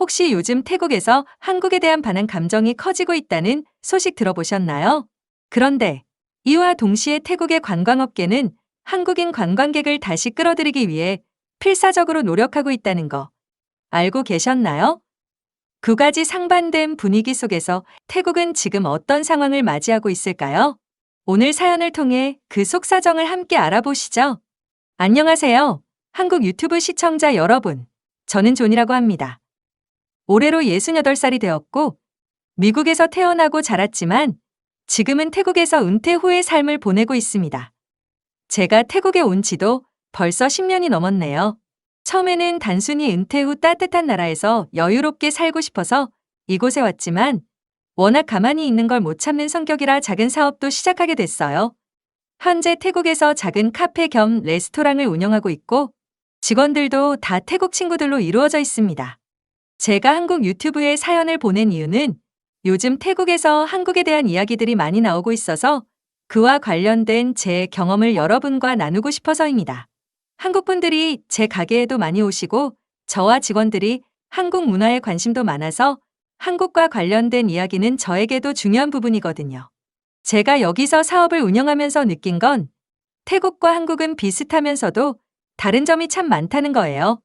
혹시 요즘 태국에서 한국에 대한 반한 감정이 커지고 있다는 소식 들어보셨나요? 그런데 이와 동시에 태국의 관광업계는 한국인 관광객을 다시 끌어들이기 위해 필사적으로 노력하고 있다는 거 알고 계셨나요? 두 가지 상반된 분위기 속에서 태국은 지금 어떤 상황을 맞이하고 있을까요? 오늘 사연을 통해 그 속사정을 함께 알아보시죠. 안녕하세요. 한국 유튜브 시청자 여러분. 저는 존이라고 합니다. 올해로 68살이 되었고 미국에서 태어나고 자랐지만 지금은 태국에서 은퇴 후의 삶을 보내고 있습니다. 제가 태국에 온 지도 벌써 10년이 넘었네요. 처음에는 단순히 은퇴 후 따뜻한 나라에서 여유롭게 살고 싶어서 이곳에 왔지만 워낙 가만히 있는 걸 못 참는 성격이라 작은 사업도 시작하게 됐어요. 현재 태국에서 작은 카페 겸 레스토랑을 운영하고 있고 직원들도 다 태국 친구들로 이루어져 있습니다. 제가 한국 유튜브에 사연을 보낸 이유는 요즘 태국에서 한국에 대한 이야기들이 많이 나오고 있어서 그와 관련된 제 경험을 여러분과 나누고 싶어서입니다. 한국 분들이 제 가게에도 많이 오시고 저와 직원들이 한국 문화에 관심도 많아서 한국과 관련된 이야기는 저에게도 중요한 부분이거든요. 제가 여기서 사업을 운영하면서 느낀 건 태국과 한국은 비슷하면서도 다른 점이 참 많다는 거예요.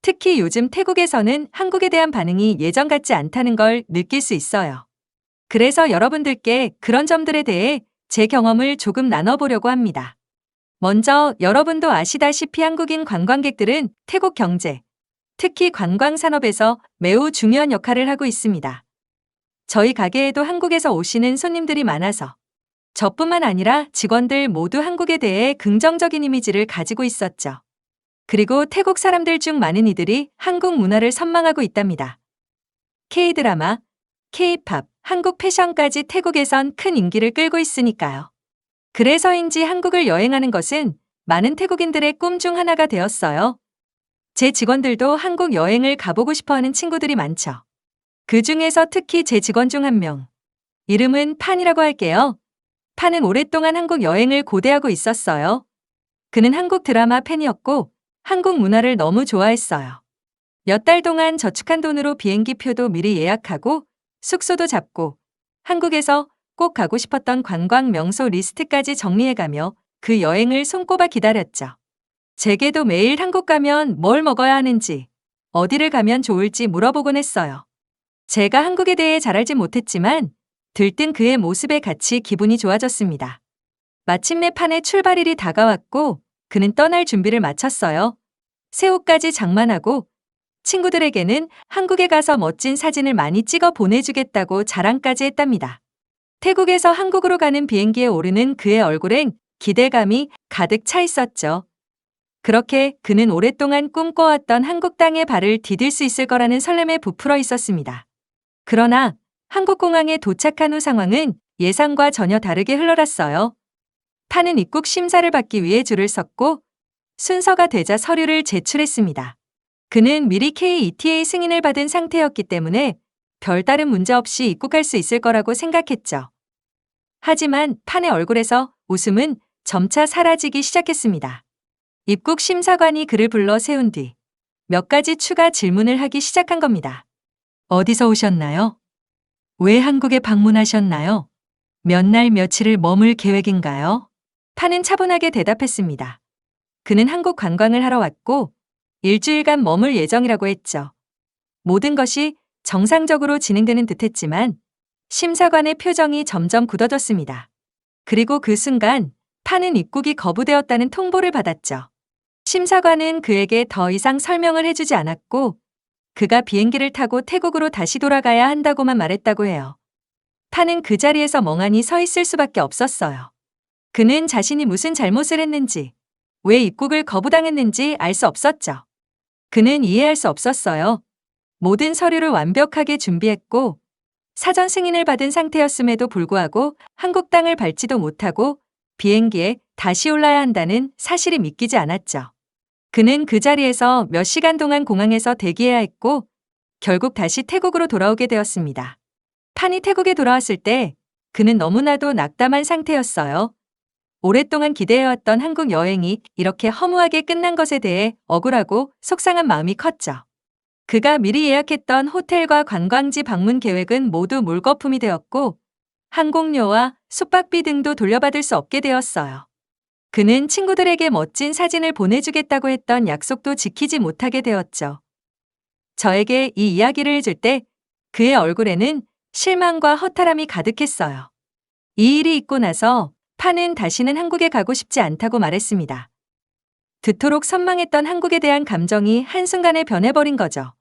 특히 요즘 태국에서는 한국에 대한 반응이 예전 같지 않다는 걸 느낄 수 있어요. 그래서 여러분들께 그런 점들에 대해 제 경험을 조금 나눠보려고 합니다. 먼저 여러분도 아시다시피 한국인 관광객들은 태국 경제, 특히 관광 산업에서 매우 중요한 역할을 하고 있습니다. 저희 가게에도 한국에서 오시는 손님들이 많아서 저뿐만 아니라 직원들 모두 한국에 대해 긍정적인 이미지를 가지고 있었죠. 그리고 태국 사람들 중 많은 이들이 한국 문화를 선망하고 있답니다. K-드라마, K-팝, 한국 패션까지 태국에선 큰 인기를 끌고 있으니까요. 그래서인지 한국을 여행하는 것은 많은 태국인들의 꿈 중 하나가 되었어요. 제 직원들도 한국 여행을 가보고 싶어하는 친구들이 많죠. 그 중에서 특히 제 직원 중 한 명. 이름은 판이라고 할게요. 판은 오랫동안 한국 여행을 고대하고 있었어요. 그는 한국 드라마 팬이었고 한국 문화를 너무 좋아했어요. 몇 달 동안 저축한 돈으로 비행기 표도 미리 예약하고 숙소도 잡고 한국에서 꼭 가고 싶었던 관광 명소 리스트까지 정리해가며 그 여행을 손꼽아 기다렸죠. 제게도 매일 한국 가면 뭘 먹어야 하는지, 어디를 가면 좋을지 물어보곤 했어요. 제가 한국에 대해 잘 알지 못했지만 들뜬 그의 모습에 같이 기분이 좋아졌습니다. 마침내 판의 출발일이 다가왔고 그는 떠날 준비를 마쳤어요. 새 옷까지 장만하고 친구들에게는 한국에 가서 멋진 사진을 많이 찍어 보내주겠다고 자랑까지 했답니다. 태국에서 한국으로 가는 비행기에 오르는 그의 얼굴엔 기대감이 가득 차 있었죠. 그렇게 그는 오랫동안 꿈꿔왔던 한국 땅에 발을 디딜 수 있을 거라는 설렘에 부풀어 있었습니다. 그러나 한국 공항에 도착한 후 상황은 예상과 전혀 다르게 흘러갔어요. 판은 입국 심사를 받기 위해 줄을 섰고 순서가 되자 서류를 제출했습니다. 그는 미리 K-ETA 승인을 받은 상태였기 때문에 별다른 문제 없이 입국할 수 있을 거라고 생각했죠. 하지만 판의 얼굴에서 웃음은 점차 사라지기 시작했습니다. 입국 심사관이 그를 불러 세운 뒤 몇 가지 추가 질문을 하기 시작한 겁니다. 어디서 오셨나요? 왜 한국에 방문하셨나요? 몇 날 며칠을 머물 계획인가요? 판은 차분하게 대답했습니다. 그는 한국 관광을 하러 왔고 일주일간 머물 예정이라고 했죠. 모든 것이 정상적으로 진행되는 듯했지만 심사관의 표정이 점점 굳어졌습니다. 그리고 그 순간 판은 입국이 거부되었다는 통보를 받았죠. 심사관은 그에게 더 이상 설명을 해주지 않았고 그가 비행기를 타고 태국으로 다시 돌아가야 한다고만 말했다고 해요. 판은 그 자리에서 멍하니 서 있을 수밖에 없었어요. 그는 자신이 무슨 잘못을 했는지, 왜 입국을 거부당했는지 알 수 없었죠. 그는 이해할 수 없었어요. 모든 서류를 완벽하게 준비했고 사전 승인을 받은 상태였음에도 불구하고 한국 땅을 밟지도 못하고 비행기에 다시 올라야 한다는 사실이 믿기지 않았죠. 그는 그 자리에서 몇 시간 동안 공항에서 대기해야 했고 결국 다시 태국으로 돌아오게 되었습니다. 판이 태국에 돌아왔을 때 그는 너무나도 낙담한 상태였어요. 오랫동안 기대해왔던 한국 여행이 이렇게 허무하게 끝난 것에 대해 억울하고 속상한 마음이 컸죠. 그가 미리 예약했던 호텔과 관광지 방문 계획은 모두 물거품이 되었고 항공료와 숙박비 등도 돌려받을 수 없게 되었어요. 그는 친구들에게 멋진 사진을 보내주겠다고 했던 약속도 지키지 못하게 되었죠. 저에게 이 이야기를 해줄 때 그의 얼굴에는 실망과 허탈함이 가득했어요. 이 일이 있고 나서 판은 다시는 한국에 가고 싶지 않다고 말했습니다. 그토록 선망했던 한국에 대한 감정이 한순간에 변해버린 거죠.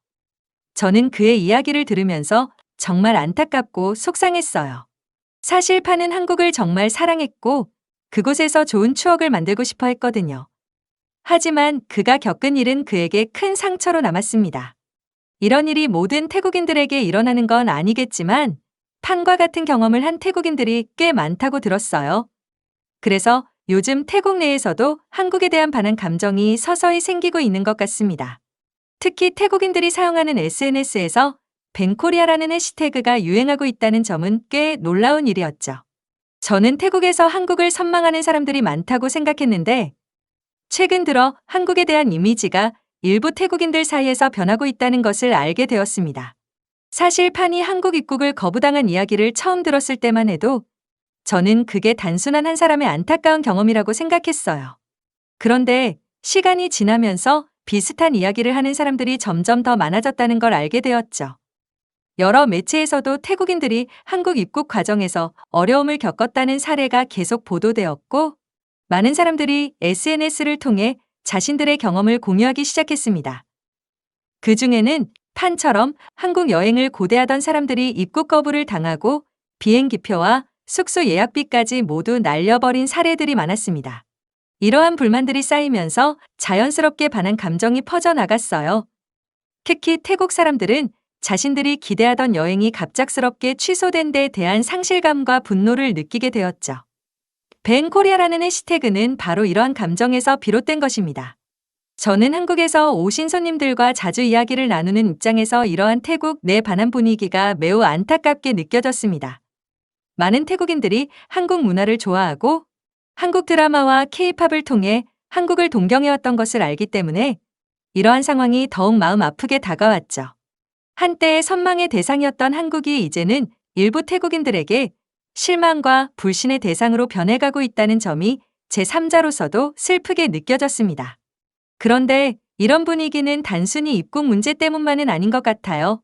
저는 그의 이야기를 들으면서 정말 안타깝고 속상했어요. 사실 판은 한국을 정말 사랑했고 그곳에서 좋은 추억을 만들고 싶어 했거든요. 하지만 그가 겪은 일은 그에게 큰 상처로 남았습니다. 이런 일이 모든 태국인들에게 일어나는 건 아니겠지만 판과 같은 경험을 한 태국인들이 꽤 많다고 들었어요. 그래서 요즘 태국 내에서도 한국에 대한 반한 감정이 서서히 생기고 있는 것 같습니다. 특히 태국인들이 사용하는 SNS에서 벤코리아라는 해시태그가 유행하고 있다는 점은 꽤 놀라운 일이었죠. 저는 태국에서 한국을 선망하는 사람들이 많다고 생각했는데 최근 들어 한국에 대한 이미지가 일부 태국인들 사이에서 변하고 있다는 것을 알게 되었습니다. 사실 판이 한국 입국을 거부당한 이야기를 처음 들었을 때만 해도 저는 그게 단순한 한 사람의 안타까운 경험이라고 생각했어요. 그런데 시간이 지나면서 비슷한 이야기를 하는 사람들이 점점 더 많아졌다는 걸 알게 되었죠. 여러 매체에서도 태국인들이 한국 입국 과정에서 어려움을 겪었다는 사례가 계속 보도되었고, 많은 사람들이 SNS를 통해 자신들의 경험을 공유하기 시작했습니다. 그 중에는 판처럼 한국 여행을 고대하던 사람들이 입국 거부를 당하고 비행기표와 숙소 예약비까지 모두 날려버린 사례들이 많았습니다. 이러한 불만들이 쌓이면서 자연스럽게 반한 감정이 퍼져나갔어요. 특히 태국 사람들은 자신들이 기대하던 여행이 갑작스럽게 취소된 데에 대한 상실감과 분노를 느끼게 되었죠. 벤코리아라는 해시태그는 바로 이러한 감정에서 비롯된 것입니다. 저는 한국에서 오신 손님들과 자주 이야기를 나누는 입장에서 이러한 태국 내 반한 분위기가 매우 안타깝게 느껴졌습니다. 많은 태국인들이 한국 문화를 좋아하고 한국 드라마와 K-팝을 통해 한국을 동경해왔던 것을 알기 때문에 이러한 상황이 더욱 마음 아프게 다가왔죠. 한때의 선망의 대상이었던 한국이 이제는 일부 태국인들에게 실망과 불신의 대상으로 변해가고 있다는 점이 제3자로서도 슬프게 느껴졌습니다. 그런데 이런 분위기는 단순히 입국 문제 때문만은 아닌 것 같아요.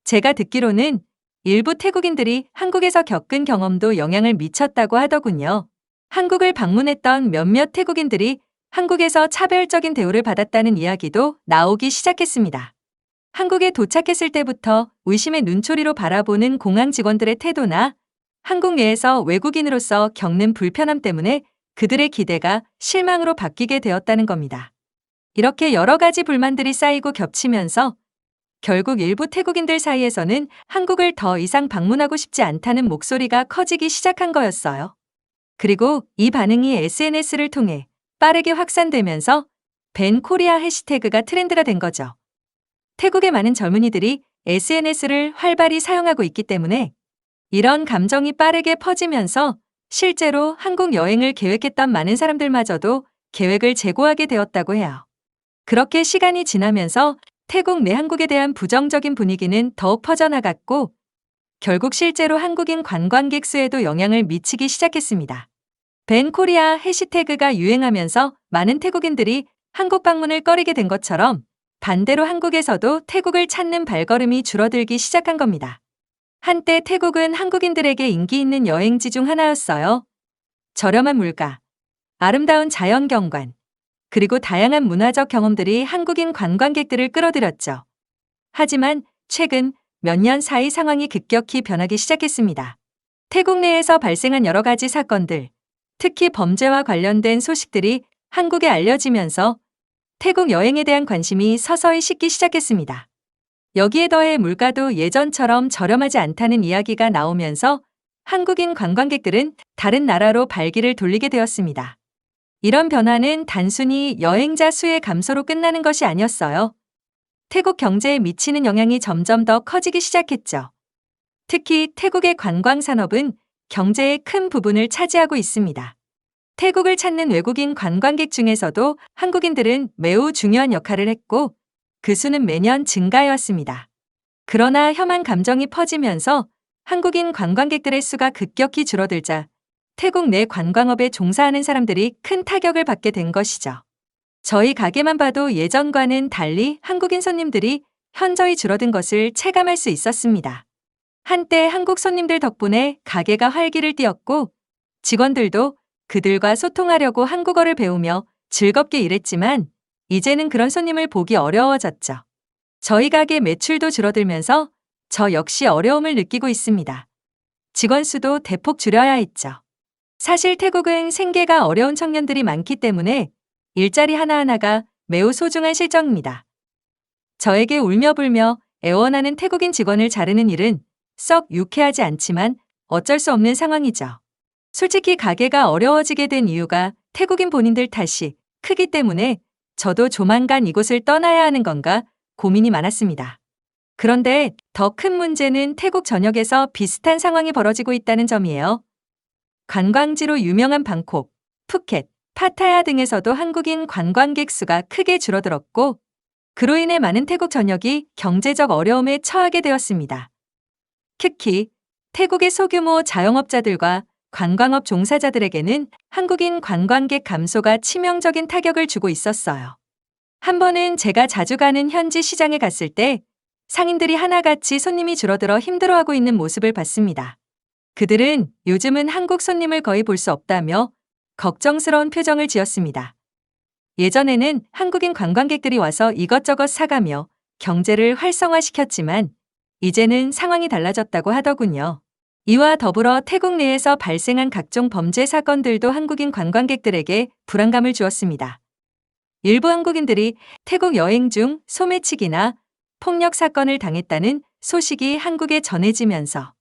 제가 듣기로는 일부 태국인들이 한국에서 겪은 경험도 영향을 미쳤다고 하더군요. 한국을 방문했던 몇몇 태국인들이 한국에서 차별적인 대우를 받았다는 이야기도 나오기 시작했습니다. 한국에 도착했을 때부터 의심의 눈초리로 바라보는 공항 직원들의 태도나 한국 내에서 외국인으로서 겪는 불편함 때문에 그들의 기대가 실망으로 바뀌게 되었다는 겁니다. 이렇게 여러 가지 불만들이 쌓이고 겹치면서 결국 일부 태국인들 사이에서는 한국을 더 이상 방문하고 싶지 않다는 목소리가 커지기 시작한 거였어요. 그리고 이 반응이 SNS를 통해 빠르게 확산되면서 벤코리아 해시태그가 트렌드가 된 거죠. 태국의 많은 젊은이들이 SNS를 활발히 사용하고 있기 때문에 이런 감정이 빠르게 퍼지면서 실제로 한국 여행을 계획했던 많은 사람들마저도 계획을 재고하게 되었다고 해요. 그렇게 시간이 지나면서 태국 내 한국에 대한 부정적인 분위기는 더욱 퍼져나갔고 결국 실제로 한국인 관광객 수에도 영향을 미치기 시작했습니다. 벤코리아 해시태그가 유행하면서 많은 태국인들이 한국 방문을 꺼리게 된 것처럼 반대로 한국에서도 태국을 찾는 발걸음이 줄어들기 시작한 겁니다. 한때 태국은 한국인들에게 인기 있는 여행지 중 하나였어요. 저렴한 물가, 아름다운 자연 경관, 그리고 다양한 문화적 경험들이 한국인 관광객들을 끌어들였죠. 하지만 최근 몇 년 사이 상황이 급격히 변하기 시작했습니다. 태국 내에서 발생한 여러 가지 사건들, 특히 범죄와 관련된 소식들이 한국에 알려지면서 태국 여행에 대한 관심이 서서히 식기 시작했습니다. 여기에 더해 물가도 예전처럼 저렴하지 않다는 이야기가 나오면서 한국인 관광객들은 다른 나라로 발길을 돌리게 되었습니다. 이런 변화는 단순히 여행자 수의 감소로 끝나는 것이 아니었어요. 태국 경제에 미치는 영향이 점점 더 커지기 시작했죠. 특히 태국의 관광 산업은 경제의 큰 부분을 차지하고 있습니다. 태국을 찾는 외국인 관광객 중에서도 한국인들은 매우 중요한 역할을 했고 그 수는 매년 증가해왔습니다. 그러나 혐한 감정이 퍼지면서 한국인 관광객들의 수가 급격히 줄어들자 태국 내 관광업에 종사하는 사람들이 큰 타격을 받게 된 것이죠. 저희 가게만 봐도 예전과는 달리 한국인 손님들이 현저히 줄어든 것을 체감할 수 있었습니다. 한때 한국 손님들 덕분에 가게가 활기를 띠었고 직원들도 그들과 소통하려고 한국어를 배우며 즐겁게 일했지만 이제는 그런 손님을 보기 어려워졌죠. 저희 가게 매출도 줄어들면서 저 역시 어려움을 느끼고 있습니다. 직원 수도 대폭 줄여야 했죠. 사실 태국은 생계가 어려운 청년들이 많기 때문에 일자리 하나하나가 매우 소중한 실정입니다. 저에게 울며불며 애원하는 태국인 직원을 자르는 일은 썩 유쾌하지 않지만 어쩔 수 없는 상황이죠. 솔직히 가게가 어려워지게 된 이유가 태국인 본인들 탓이 크기 때문에 저도 조만간 이곳을 떠나야 하는 건가 고민이 많았습니다. 그런데 더 큰 문제는 태국 전역에서 비슷한 상황이 벌어지고 있다는 점이에요. 관광지로 유명한 방콕, 푸켓, 파타야 등에서도 한국인 관광객 수가 크게 줄어들었고 그로 인해 많은 태국 전역이 경제적 어려움에 처하게 되었습니다. 특히 태국의 소규모 자영업자들과 관광업 종사자들에게는 한국인 관광객 감소가 치명적인 타격을 주고 있었어요. 한 번은 제가 자주 가는 현지 시장에 갔을 때 상인들이 하나같이 손님이 줄어들어 힘들어하고 있는 모습을 봤습니다. 그들은 요즘은 한국 손님을 거의 볼 수 없다며 걱정스러운 표정을 지었습니다. 예전에는 한국인 관광객들이 와서 이것저것 사가며 경제를 활성화시켰지만 이제는 상황이 달라졌다고 하더군요. 이와 더불어 태국 내에서 발생한 각종 범죄 사건들도 한국인 관광객들에게 불안감을 주었습니다. 일부 한국인들이 태국 여행 중 소매치기나 폭력 사건을 당했다는 소식이 한국에 전해지면서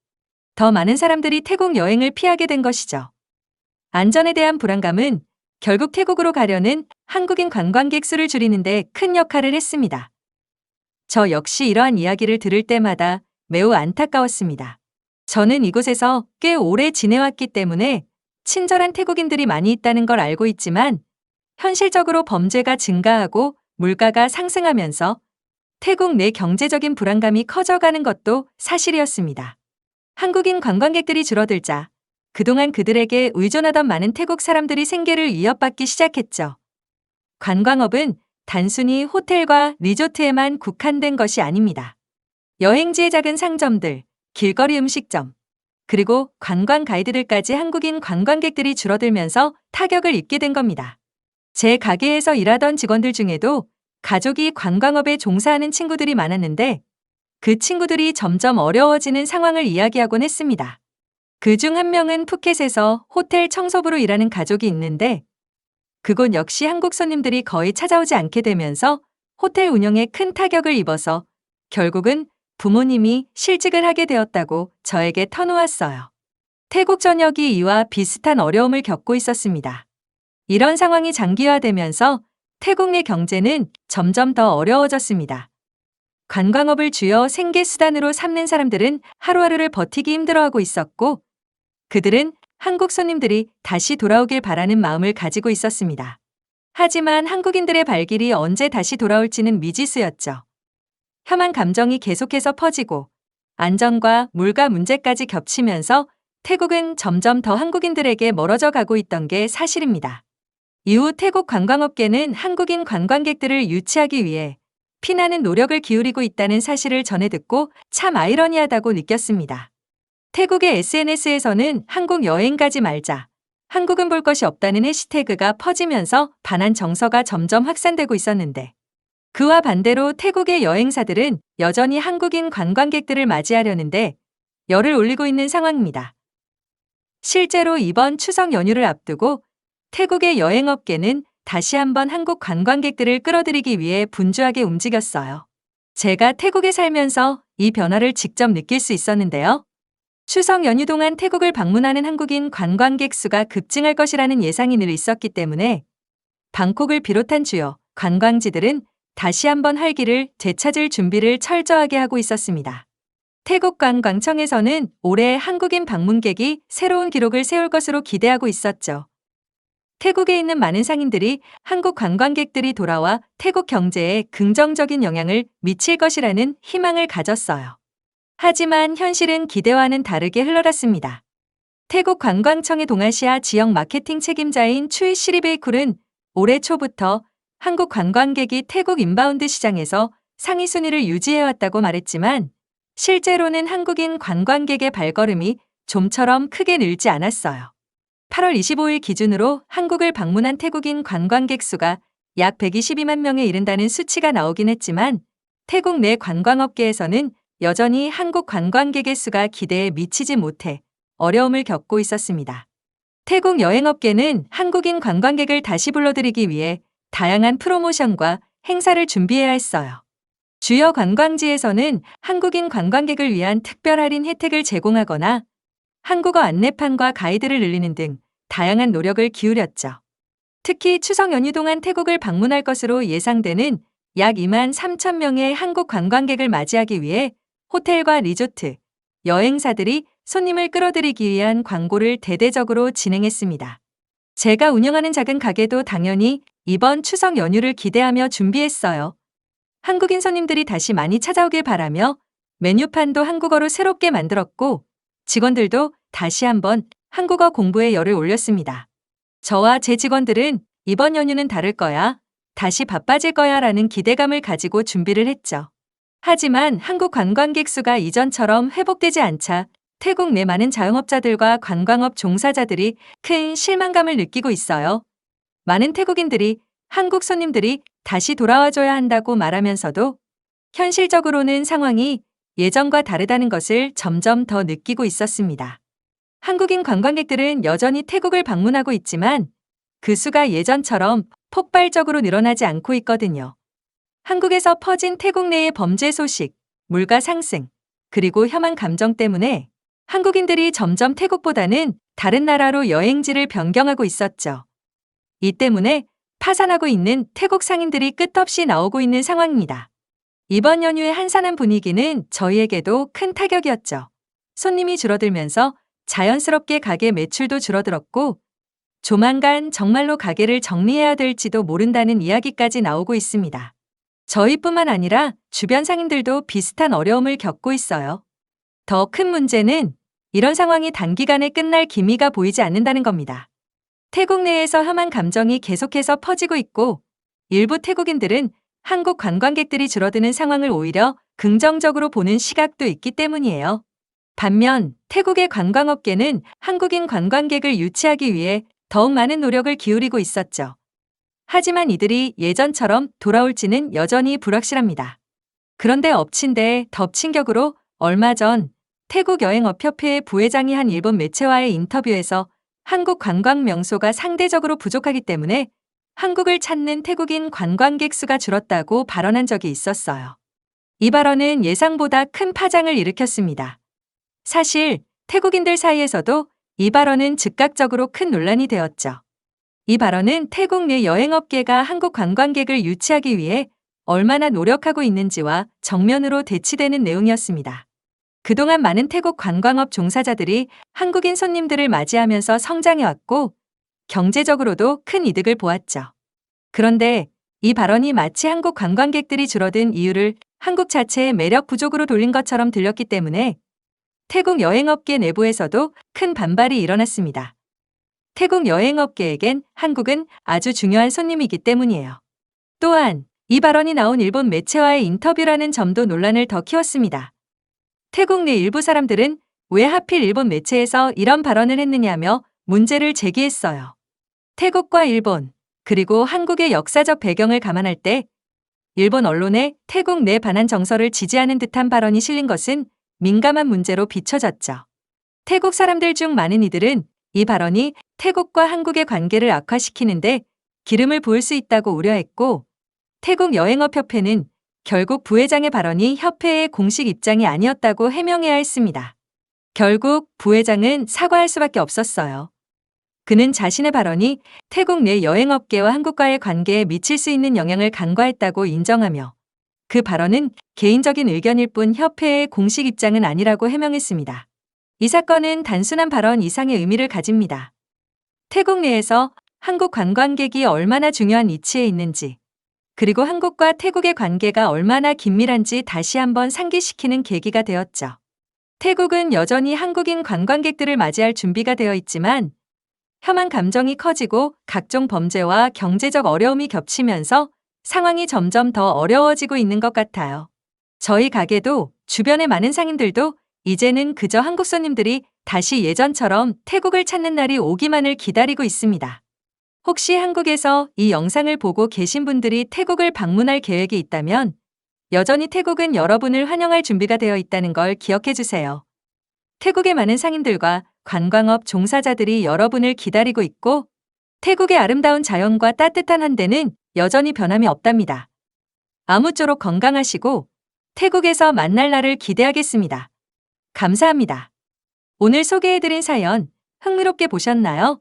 더 많은 사람들이 태국 여행을 피하게 된 것이죠. 안전에 대한 불안감은 결국 태국으로 가려는 한국인 관광객 수를 줄이는 데 큰 역할을 했습니다. 저 역시 이러한 이야기를 들을 때마다 매우 안타까웠습니다. 저는 이곳에서 꽤 오래 지내왔기 때문에 친절한 태국인들이 많이 있다는 걸 알고 있지만 현실적으로 범죄가 증가하고 물가가 상승하면서 태국 내 경제적인 불안감이 커져가는 것도 사실이었습니다. 한국인 관광객들이 줄어들자 그동안 그들에게 의존하던 많은 태국 사람들이 생계를 위협받기 시작했죠. 관광업은 단순히 호텔과 리조트에만 국한된 것이 아닙니다. 여행지의 작은 상점들, 길거리 음식점, 그리고 관광 가이드들까지 한국인 관광객들이 줄어들면서 타격을 입게 된 겁니다. 제 가게에서 일하던 직원들 중에도 가족이 관광업에 종사하는 친구들이 많았는데 그 친구들이 점점 어려워지는 상황을 이야기하곤 했습니다. 그중 한 명은 푸켓에서 호텔 청소부로 일하는 가족이 있는데 그곳 역시 한국 손님들이 거의 찾아오지 않게 되면서 호텔 운영에 큰 타격을 입어서 결국은 부모님이 실직을 하게 되었다고 저에게 터놓았어요. 태국 전역이 이와 비슷한 어려움을 겪고 있었습니다. 이런 상황이 장기화되면서 태국 내 경제는 점점 더 어려워졌습니다. 관광업을 주요 생계수단으로 삼는 사람들은 하루하루를 버티기 힘들어하고 있었고 그들은 한국 손님들이 다시 돌아오길 바라는 마음을 가지고 있었습니다. 하지만 한국인들의 발길이 언제 다시 돌아올지는 미지수였죠. 혐한 감정이 계속해서 퍼지고 안전과 물가 문제까지 겹치면서 태국은 점점 더 한국인들에게 멀어져 가고 있던 게 사실입니다. 이후 태국 관광업계는 한국인 관광객들을 유치하기 위해 피나는 노력을 기울이고 있다는 사실을 전해 듣고 참 아이러니하다고 느꼈습니다. 태국의 SNS에서는 한국 여행 가지 말자, 한국은 볼 것이 없다는 해시태그가 퍼지면서 반한 정서가 점점 확산되고 있었는데 그와 반대로 태국의 여행사들은 여전히 한국인 관광객들을 맞이하려는데 열을 올리고 있는 상황입니다. 실제로 이번 추석 연휴를 앞두고 태국의 여행업계는 다시 한번 한국 관광객들을 끌어들이기 위해 분주하게 움직였어요. 제가 태국에 살면서 이 변화를 직접 느낄 수 있었는데요. 추석 연휴 동안 태국을 방문하는 한국인 관광객 수가 급증할 것이라는 예상이 늘 있었기 때문에 방콕을 비롯한 주요 관광지들은 다시 한번 활기를 되찾을 준비를 철저하게 하고 있었습니다. 태국 관광청에서는 올해 한국인 방문객이 새로운 기록을 세울 것으로 기대하고 있었죠. 태국에 있는 많은 상인들이 한국 관광객들이 돌아와 태국 경제에 긍정적인 영향을 미칠 것이라는 희망을 가졌어요. 하지만 현실은 기대와는 다르게 흘러갔습니다. 태국 관광청의 동아시아 지역 마케팅 책임자인 추이 시리베이쿨은 올해 초부터 한국 관광객이 태국 인바운드 시장에서 상위 순위를 유지해왔다고 말했지만 실제로는 한국인 관광객의 발걸음이 좀처럼 크게 늘지 않았어요. 8월 25일 기준으로 한국을 방문한 태국인 관광객 수가 약 122만 명에 이른다는 수치가 나오긴 했지만 태국 내 관광업계에서는 여전히 한국 관광객의 수가 기대에 미치지 못해 어려움을 겪고 있었습니다. 태국 여행업계는 한국인 관광객을 다시 불러들이기 위해 다양한 프로모션과 행사를 준비해야 했어요. 주요 관광지에서는 한국인 관광객을 위한 특별 할인 혜택을 제공하거나 한국어 안내판과 가이드를 늘리는 등 다양한 노력을 기울였죠. 특히 추석 연휴 동안 태국을 방문할 것으로 예상되는 약 2만 3천 명의 한국 관광객을 맞이하기 위해 호텔과 리조트, 여행사들이 손님을 끌어들이기 위한 광고를 대대적으로 진행했습니다. 제가 운영하는 작은 가게도 당연히 이번 추석 연휴를 기대하며 준비했어요. 한국인 손님들이 다시 많이 찾아오길 바라며 메뉴판도 한국어로 새롭게 만들었고 직원들도 다시 한번 한국어 공부에 열을 올렸습니다. 저와 제 직원들은 이번 연휴는 다를 거야, 다시 바빠질 거야 라는 기대감을 가지고 준비를 했죠. 하지만 한국 관광객 수가 이전처럼 회복되지 않자 태국 내 많은 자영업자들과 관광업 종사자들이 큰 실망감을 느끼고 있어요. 많은 태국인들이 한국 손님들이 다시 돌아와줘야 한다고 말하면서도 현실적으로는 상황이 예전과 다르다는 것을 점점 더 느끼고 있었습니다. 한국인 관광객들은 여전히 태국을 방문하고 있지만 그 수가 예전처럼 폭발적으로 늘어나지 않고 있거든요. 한국에서 퍼진 태국 내의 범죄 소식, 물가 상승, 그리고 혐한 감정 때문에 한국인들이 점점 태국보다는 다른 나라로 여행지를 변경하고 있었죠. 이 때문에 파산하고 있는 태국 상인들이 끝없이 나오고 있는 상황입니다. 이번 연휴의 한산한 분위기는 저희에게도 큰 타격이었죠. 손님이 줄어들면서 자연스럽게 가게 매출도 줄어들었고 조만간 정말로 가게를 정리해야 될지도 모른다는 이야기까지 나오고 있습니다. 저희뿐만 아니라 주변 상인들도 비슷한 어려움을 겪고 있어요. 더 큰 문제는 이런 상황이 단기간에 끝날 기미가 보이지 않는다는 겁니다. 태국 내에서 혐한 감정이 계속해서 퍼지고 있고 일부 태국인들은 한국 관광객들이 줄어드는 상황을 오히려 긍정적으로 보는 시각도 있기 때문이에요. 반면 태국의 관광업계는 한국인 관광객을 유치하기 위해 더욱 많은 노력을 기울이고 있었죠. 하지만 이들이 예전처럼 돌아올지는 여전히 불확실합니다. 그런데 엎친 데 덮친 격으로 얼마 전 태국 여행업협회의 부회장이 한 일본 매체와의 인터뷰에서 한국 관광 명소가 상대적으로 부족하기 때문에 한국을 찾는 태국인 관광객 수가 줄었다고 발언한 적이 있었어요. 이 발언은 예상보다 큰 파장을 일으켰습니다. 사실 태국인들 사이에서도 이 발언은 즉각적으로 큰 논란이 되었죠. 이 발언은 태국 내 여행업계가 한국 관광객을 유치하기 위해 얼마나 노력하고 있는지와 정면으로 대치되는 내용이었습니다. 그동안 많은 태국 관광업 종사자들이 한국인 손님들을 맞이하면서 성장해왔고 경제적으로도 큰 이득을 보았죠. 그런데 이 발언이 마치 한국 관광객들이 줄어든 이유를 한국 자체의 매력 부족으로 돌린 것처럼 들렸기 때문에 태국 여행업계 내부에서도 큰 반발이 일어났습니다. 태국 여행업계에겐 한국은 아주 중요한 손님이기 때문이에요. 또한 이 발언이 나온 일본 매체와의 인터뷰라는 점도 논란을 더 키웠습니다. 태국 내 일부 사람들은 왜 하필 일본 매체에서 이런 발언을 했느냐며 문제를 제기했어요. 태국과 일본, 그리고 한국의 역사적 배경을 감안할 때 일본 언론에 태국 내 반한 정서를 지지하는 듯한 발언이 실린 것은 민감한 문제로 비춰졌죠. 태국 사람들 중 많은 이들은 이 발언이 태국과 한국의 관계를 악화시키는데 기름을 부을 수 있다고 우려했고 태국 여행업협회는 결국 부회장의 발언이 협회의 공식 입장이 아니었다고 해명해야 했습니다. 결국 부회장은 사과할 수밖에 없었어요. 그는 자신의 발언이 태국 내 여행업계와 한국과의 관계에 미칠 수 있는 영향을 간과했다고 인정하며 그 발언은 개인적인 의견일 뿐 협회의 공식 입장은 아니라고 해명했습니다. 이 사건은 단순한 발언 이상의 의미를 가집니다. 태국 내에서 한국 관광객이 얼마나 중요한 위치에 있는지, 그리고 한국과 태국의 관계가 얼마나 긴밀한지 다시 한번 상기시키는 계기가 되었죠. 태국은 여전히 한국인 관광객들을 맞이할 준비가 되어 있지만 혐한 감정이 커지고 각종 범죄와 경제적 어려움이 겹치면서 상황이 점점 더 어려워지고 있는 것 같아요. 저희 가게도 주변의 많은 상인들도 이제는 그저 한국 손님들이 다시 예전처럼 태국을 찾는 날이 오기만을 기다리고 있습니다. 혹시 한국에서 이 영상을 보고 계신 분들이 태국을 방문할 계획이 있다면 여전히 태국은 여러분을 환영할 준비가 되어 있다는 걸 기억해 주세요. 태국의 많은 상인들과 관광업 종사자들이 여러분을 기다리고 있고 태국의 아름다운 자연과 따뜻한 한대는 여전히 변함이 없답니다. 아무쪼록 건강하시고 태국에서 만날 날을 기대하겠습니다. 감사합니다. 오늘 소개해드린 사연 흥미롭게 보셨나요?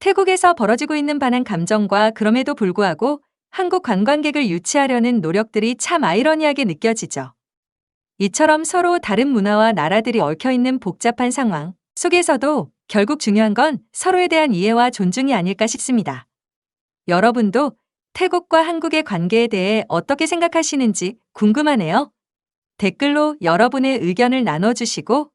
태국에서 벌어지고 있는 반한 감정과 그럼에도 불구하고 한국 관광객을 유치하려는 노력들이 참 아이러니하게 느껴지죠. 이처럼 서로 다른 문화와 나라들이 얽혀있는 복잡한 상황 속에서도 결국 중요한 건 서로에 대한 이해와 존중이 아닐까 싶습니다. 여러분도 태국과 한국의 관계에 대해 어떻게 생각하시는지 궁금하네요. 댓글로 여러분의 의견을 나눠주시고